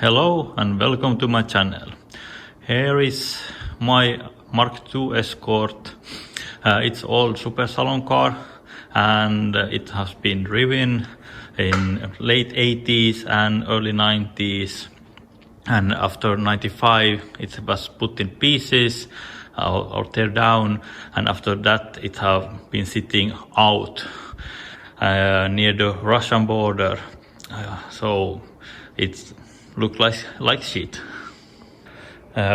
Hello and welcome to my channel. Here is my Mk2 Escort. It's old Supersaloon car and it has been driven in late 80s and early 90s, and after 95 it was put in pieces or tear down, and after that it have been sitting out near the Russian border, so it's look like shit.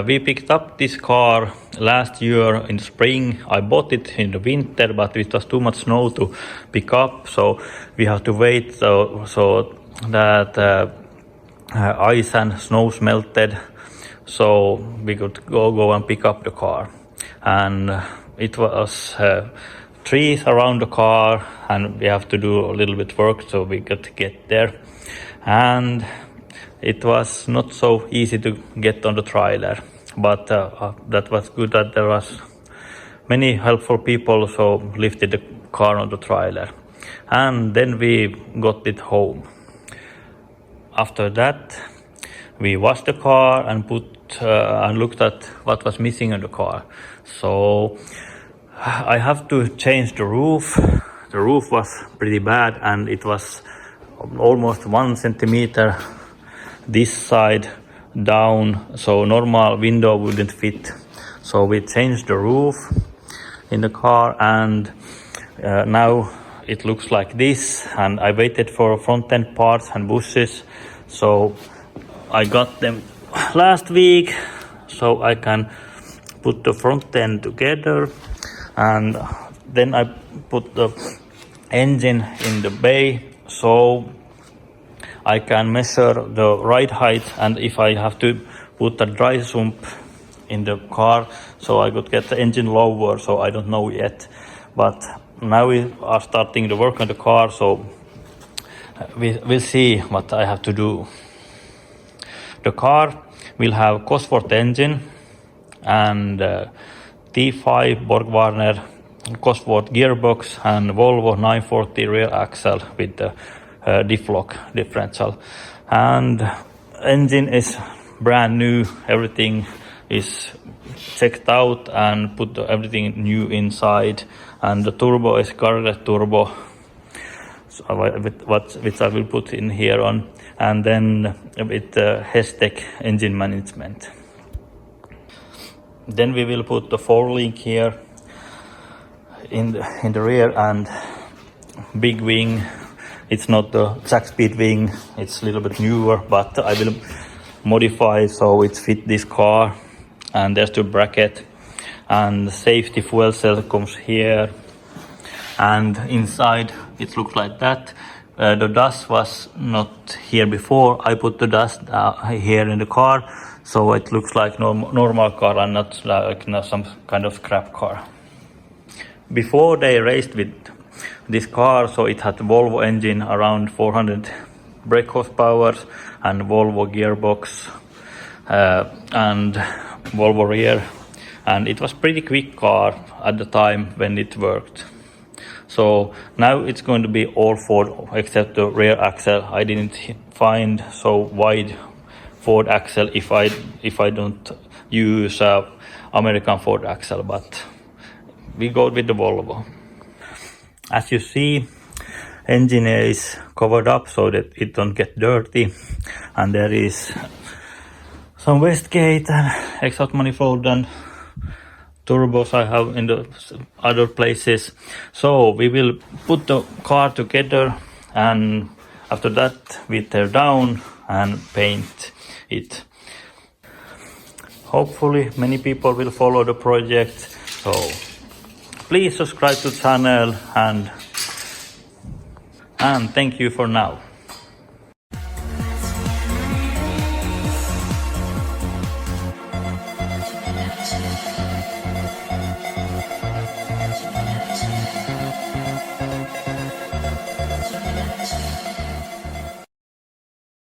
We picked up this car last year in spring. I bought it in the winter, but it was too much snow to pick up, so we have to wait so that ice and snow melted, so we could go and pick up the car. And it was trees around the car, and we have to do a little bit work so we could get there. And it was not so easy to get on the trailer, but that was good that there was many helpful people, so lifted the car on the trailer, and then we got it home. After that, we washed the car and and looked at what was missing in the car. So I have to change the roof. The roof was pretty bad, and it was almost 1 centimeter this side down, so normal window wouldn't fit. So we changed the roof in the car, and now it looks like this. And I waited for front end parts and bushes, so I got them last week, so I can put the front end together. And then I put the engine in the bay, so I can measure the ride height, and if I have to put a dry sump in the car, so I could get the engine lower, so I don't know yet. But now we are starting the work on the car, so we'll see what I have to do. The car will have Cosworth engine and T5 Borg-Warner Cosworth gearbox and Volvo 940 rear axle with the diff lock differential, and engine is brand new. Everything is checked out and put everything new inside, and the turbo is carbureted turbo, so which I will put in here on, and then with Hestec engine management. Then we will put the 4-link here in the rear, and big wing. It's not the jack speed wing, it's a little bit newer, but I will modify so it fit this car. And there's the bracket, and the safety fuel cell comes here, and inside it looks like that. The dust was not here before. I put the dust here in the car, so it looks like normal car and not like some kind of scrap car. Before they raced with this car, so it had Volvo engine around 400 brake horsepower and Volvo gearbox and Volvo rear, and it was pretty quick car at the time when it worked. So now it's going to be all Ford except the rear axle. I didn't find so wide Ford axle if I don't use American Ford axle, but we go with the Volvo. As you see, engine is covered up so that it don't get dirty, and there is some wastegate and exhaust manifold and turbos I have in the other places. So we will put the car together, and after that we tear down and paint it. Hopefully many people will follow the project, so please subscribe to the channel, and thank you for now.